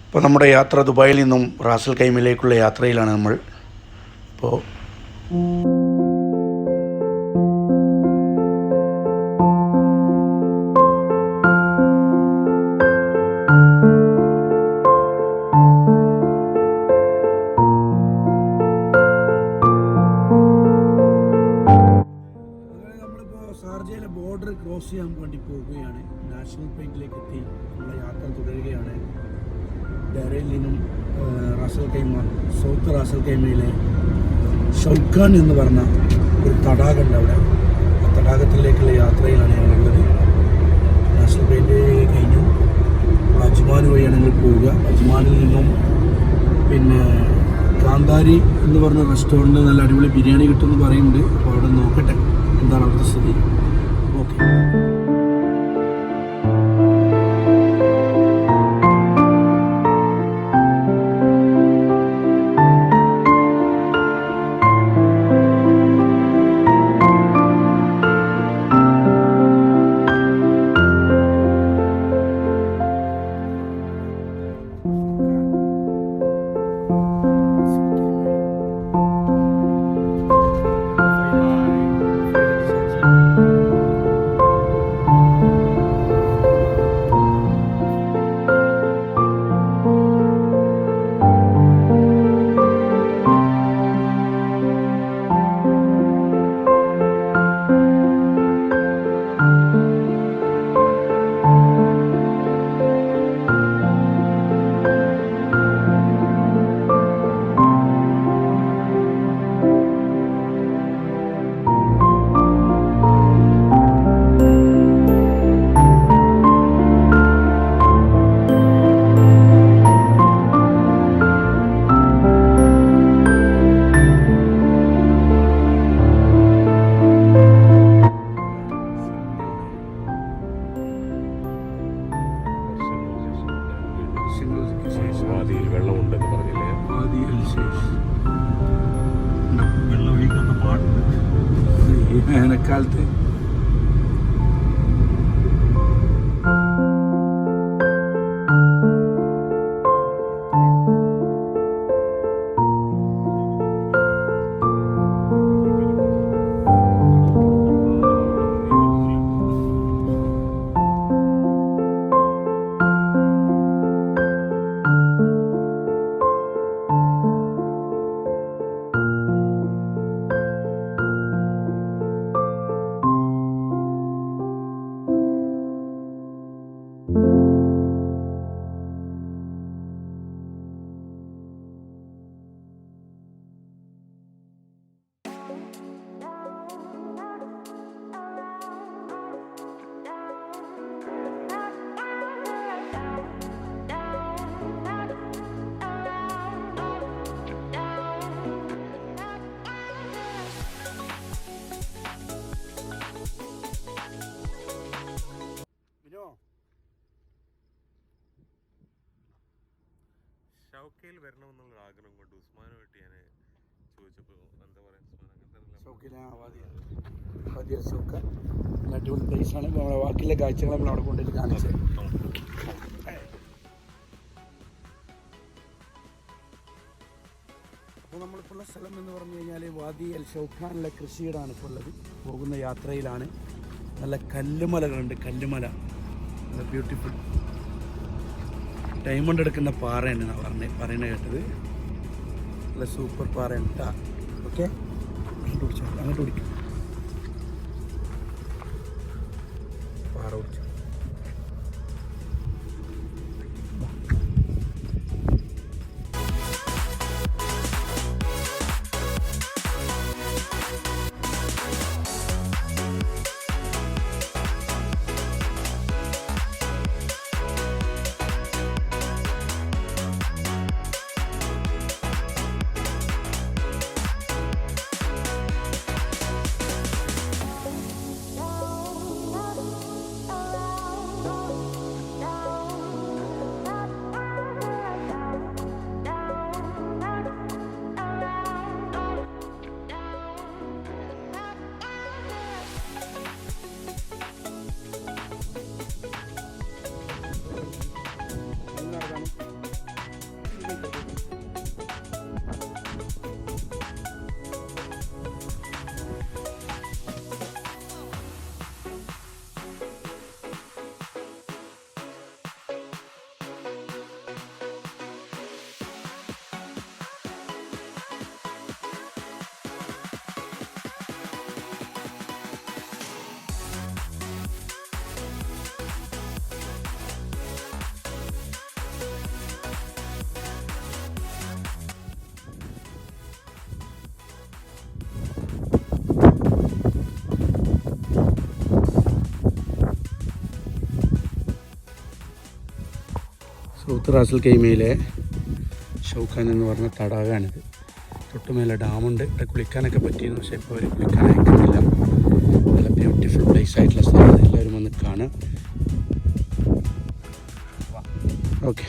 ഇപ്പോൾ നമ്മുടെ യാത്ര ദുബായിൽ നിന്നും റാസൽ കൈമയിലേക്കുള്ള യാത്രയിലാണ് നമ്മൾ. ഇപ്പോൾ ഷാർജയിലെ ബോർഡർ ക്രോസ് ചെയ്യാൻ വേണ്ടി പോവുകയാണ്. നാഷണൽ പെയിൻറ്റിലേക്ക് എത്തി നമ്മുടെ യാത്ര തുടരുകയാണ്. ഡെറയിൽ നിന്നും റാസൽ കൈമ, സൗത്ത് റാസൽ കൈമയിലെ ഷൗക്കാൻ എന്ന് പറഞ്ഞ ഒരു തടാകമുണ്ട് അവിടെ. ആ തടാകത്തിലേക്കുള്ള യാത്രയിലാണ് ഞങ്ങളുള്ളത്. നാഷണൽ പെയിൻറ്റ് കഴിഞ്ഞു. അജ്മാൻ വഴിയാണ് ഞങ്ങൾ പോവുക. അജ്മാനിൽ നിന്നും പിന്നെ കാന്താരി എന്ന് പറഞ്ഞ റെസ്റ്റോറൻറ്റ് നല്ല അടിപൊളി ബിരിയാണി കിട്ടുമെന്ന് പറയുന്നുണ്ട്. അപ്പോൾ അവിടെ നോക്കട്ടെ എന്താണ് അവിടുത്തെ സ്ഥിതി. ഓക്കെ. വാദിയിൽ വെള്ളമുണ്ടെന്ന് പറഞ്ഞില്ലേ? വെള്ളം ഒഴിക്കുന്ന പാട്ടുണ്ട് ഈ വേനൽക്കാലത്ത്. ഷൗക്കയിൽ വരണമെന്നുള്ള ആഗ്രഹം കൊണ്ട് ഉസ്മാനുമായിട്ട് ഞാൻ ചോദിച്ചപ്പോൾ എന്താ പറയുക, ഷൗക്ക അടിപൊളി പ്ലേസാണ്. നമ്മളെ ബാക്കിയുള്ള കാഴ്ചകൾ നമ്മൾ അവിടെ കൊണ്ടുപോയിട്ട് കാണിച്ചത്. അപ്പോൾ നമ്മളിപ്പോൾ ഉള്ള സ്ഥലം എന്ന് പറഞ്ഞു കഴിഞ്ഞാൽ വാദി അൽ ഷൗക്കാനിലെ കൃഷിയിടാണ് ഇപ്പോൾ ഉള്ളത്. പോകുന്ന യാത്രയിലാണ്. നല്ല കല്ലുമലകളുണ്ട്. കല്ലുമല നല്ല ബ്യൂട്ടിഫുൾ ഡയമണ്ട് എടുക്കുന്ന പാറയാണ് പറയുന്നത് കേട്ടത്. നല്ല സൂപ്പർ പാറയാണ് കേട്ടോ. ഓക്കെ, അങ്ങോട്ട് പിടിക്കും പാറ പിടിച്ചു. സൗത്ത് റാസൽ കൈമയിലെ ഷൗഖാൻ എന്ന് പറഞ്ഞ തടാകമാണിത്. തൊട്ടുമേലെ ഡാമുണ്ട്. ഇവിടെ കുളിക്കാനൊക്കെ പറ്റിയിരുന്നു, പക്ഷേ ഇപ്പോൾ അവർ കുളിക്കാൻ അയക്കുന്നില്ല. നല്ല ബ്യൂട്ടിഫുൾ പ്ലേസ് ആയിട്ടുള്ള സ്ഥലമാണ്. എല്ലാവരും വന്ന് കാണുക. ഓക്കെ.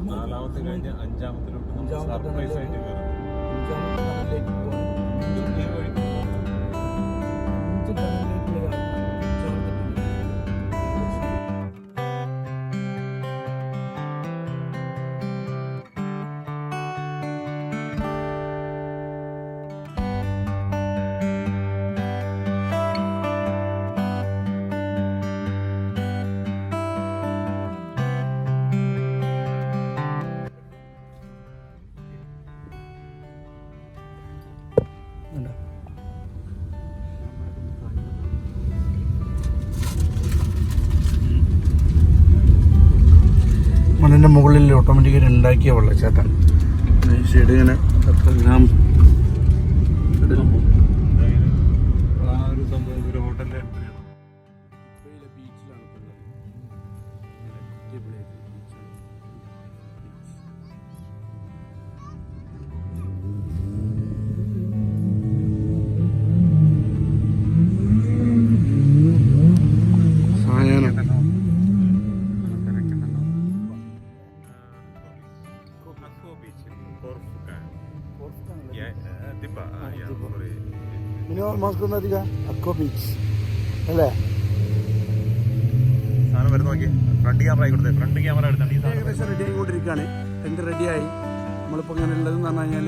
നാലാമത്തെ കഴിഞ്ഞ് അഞ്ചാമത്തിലോട്ട് സർപ്രൈസ് ആയിട്ട് കയറും. ഈ വഴി മണ്ണിൻ്റെ മുകളിൽ ഓട്ടോമാറ്റിക്കായിട്ട് ഉണ്ടാക്കിയ വെള്ളച്ചാട്ടം. സൈഡ് ഇങ്ങനെ ഗ്രാം ആ ഒരു സംഭവം ഒരു ഹോട്ടലിൻ്റെ എൻട്രിയാണ്. അക്കോ ബീച്ച് അല്ലേ? സാധനം വരുന്ന നോക്കി. ഫ്രണ്ട് ക്യാമറ ആയിക്കോട്ടെ. ഫ്രണ്ട് ക്യാമറ എടുത്താൽ ഏകദേശം റെഡി ആയിക്കൊണ്ടിരിക്കുകയാണ്. ടെൻറ്റ് റെഡിയായി. നമ്മളിപ്പോൾ ഇങ്ങനെ ഉള്ളതെന്ന് പറഞ്ഞു കഴിഞ്ഞാൽ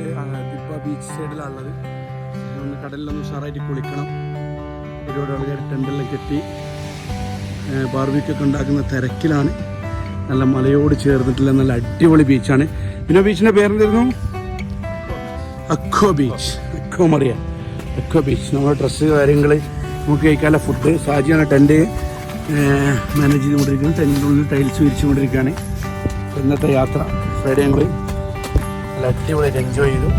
ദിപ്പ ബീച്ച് സൈഡിലാണുള്ളത്. ഒന്ന് കടലിലൊന്ന് ഉഷാറായിട്ട് കുളിക്കണം. ഒരുപാട് ആൾക്കാർ ടെൻറ്റിലൊക്കെ എത്തി ബാർബിക്യൊക്കെ ഉണ്ടാക്കുന്ന തിരക്കിലാണ്. നല്ല മലയോട് ചേർന്നിട്ടുള്ള നല്ല അടിപൊളി ബീച്ചാണ്. പിന്നെ ബീച്ചിൻ്റെ പേരെന്തായിരുന്നു? അക്കോ ബീച്ച്. അക്കോ മറിയ അക്കോ ബീച്ച്. നമ്മുടെ ഡ്രസ്സ് കാര്യങ്ങൾ നമുക്ക് കഴിക്കാനുള്ള ഫുഡ്. സാജിയാണ് ടെൻറ്റ് മാനേജ് ചെയ്തുകൊണ്ടിരിക്കുന്നത്. ടെൻറ്റിനുള്ളിൽ ടൈൽസ് വിരിച്ചുകൊണ്ടിരിക്കുകയാണ്. ഇന്നത്തെ യാത്ര ഫ്രൈഡേ ഞങ്ങൾ നല്ല അടിപൊളിയായിട്ട് എൻജോയ് ചെയ്തു.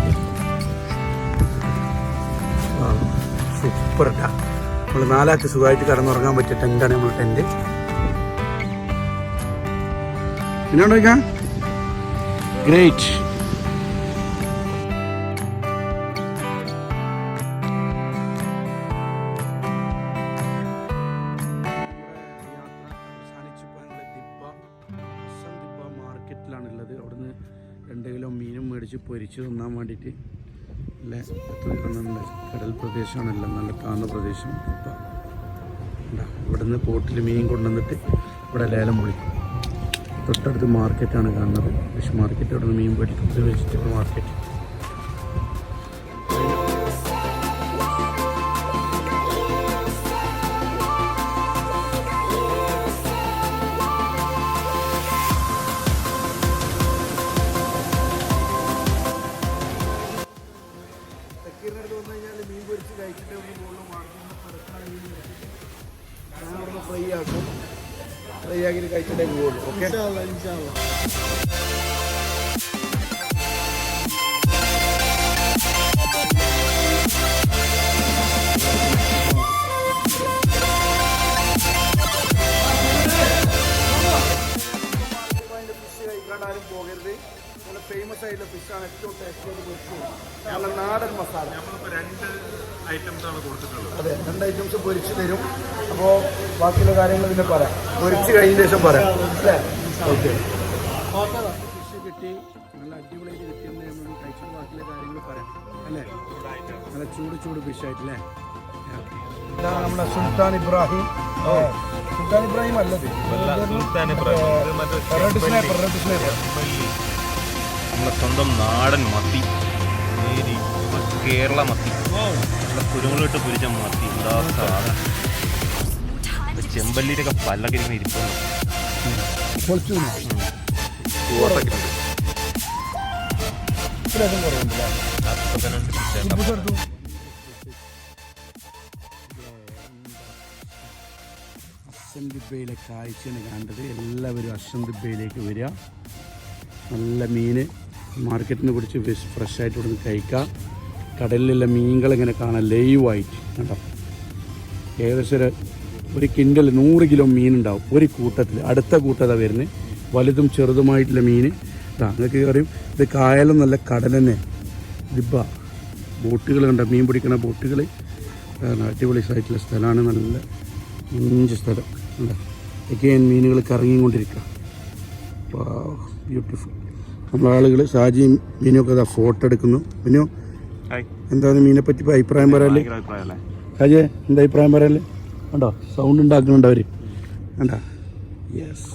സൂപ്പർ ഇട്ടാ. നമ്മൾ 4 ആൾക്ക് സുഖമായിട്ട് കിടന്നുറങ്ങാൻ പറ്റിയ ടെൻറ്റാണ് നമ്മൾ ടെൻറ്റ്. പിന്നെ ഉണ്ടോക്കാം ഗ്രേറ്റ്. പിടിച്ച് പൊരിച്ച് തിന്നാൻ വേണ്ടിയിട്ട് അല്ലേ നല്ല കടൽ പ്രദേശമാണെല്ലാം നല്ല താഴ്ന്ന പ്രദേശം. ഇപ്പം ഇവിടുന്ന് ബോട്ടിൽ മീൻ കൊണ്ടുവന്നിട്ട് ഇവിടെ ലേലം വിളിക്കും. തൊട്ടടുത്ത് മാർക്കറ്റാണ് കാണുന്നത്, ഫിഷ് മാർക്കറ്റ്. അവിടെ നിന്ന് മീൻ പൊരിക്കുന്നത് വെജിറ്റബിൾ മാർക്കറ്റ്. മീൻ പൊരിച്ച് കഴിച്ചിട്ട് ഫ്രൈ ആക്കും. ഫ്രൈ ആക്കിയിട്ട് കഴിച്ചിട്ടേ പോകുള്ളൂ. ഓക്കെ, ഫിഷ് കഴിക്കാണ്ടാരും പോകരുത്. നല്ല ഫേമസ് ആയിട്ടുള്ള ഫിഷാണ്, ഏറ്റവും ടേസ്റ്റ് ആയിട്ട് പൊരിച്ചു. നല്ല നാടൻ മസാല. നമ്മളിപ്പോൾ 2 ഐറ്റംസാണ് കൊടുത്തിട്ടുള്ളത്. അതെ, 2 ഐറ്റംസ് പൊരിച്ച് തരും. അപ്പോൾ ബാക്കിയുള്ള കാര്യങ്ങൾ പിന്നെ പറയാം, പൊരിച്ച് കഴിഞ്ഞ ശേഷം പറയാം അല്ലേ. ഓക്കെ, ഫിഷ് കിട്ടി, നല്ല അടിപൊളിയായിട്ട് കിട്ടിയെന്ന് നമ്മൾ കഴിച്ചിട്ട് ബാക്കിയുള്ള കാര്യങ്ങൾ പറയാം അല്ലേ. നല്ല ചൂട് ഫിഷായിട്ടല്ലേ. ഇതാണ് നമ്മുടെ സുൽത്താൻ ഇബ്രാഹിം. സുൽത്താൻ ഇബ്രാഹിം അല്ലത്, റെഡ് സ്നൈപ്പർ. നമ്മളെ സ്വന്തം നാടൻ മത്തി, കേരള മത്തി, നല്ല കുരുമുളകിട്ട് പൊരിച്ച മത്തി. എന്താ സാധനം, ചെമ്പല്ലിയിലൊക്കെ പല്ലൊക്കെ ഇരിക്കുന്ന ഇരിപ്പുണ്ട്. അശ്വന്തിബയിലെ കാഴ്ചയാണ് കണ്ടത്. എല്ലാവരും അശ്വന്തിബയിലേക്ക് വരിക. നല്ല മീൻ മാർക്കറ്റിനെ കുറിച്ച് ഫ്രഷായിട്ട് ഇവിടെ നിന്ന് കഴിക്കാം. കടലിലുള്ള മീനുകളിങ്ങനെ കാണാം ലൈവായിട്ട് കണ്ടോ. ഏകദേശം ഒരു കിൻഡൽ 100 കിലോ മീനുണ്ടാവും ഒരു കൂട്ടത്തിൽ. അടുത്ത കൂട്ടത വരുന്നത് വലുതും ചെറുതുമായിട്ടുള്ള മീൻ. നിങ്ങൾക്ക് അറിയും, ഇത് കായലും നല്ല കടൽ തന്നെ. ദിബ ബോട്ടുകൾ കണ്ട, മീൻ പിടിക്കുന്ന ബോട്ടുകൾ. അടിപൊളി ആയിട്ടുള്ള സ്ഥലമാണ്, നല്ല ഇഞ്ച് സ്ഥലം. ഒക്കെ മീനുകൾ കറങ്ങിക്കൊണ്ടിരിക്കുക. ബ്യൂട്ടിഫുൾ. നമ്മളെ ആളുകൾ ഷാജിയും മീനൊക്കെ അതാ ഫോട്ടോ എടുക്കുന്നു. പിന്നെ എന്താണ് മീനെ പറ്റി അഭിപ്രായം പറയല്ലേ ഷാജിയെ? എന്താ അഭിപ്രായം പറയല്ലേ? കണ്ടോ സൗണ്ട് ഉണ്ടാക്കുന്നുണ്ട് അവർ, കണ്ടോ. യെസ്.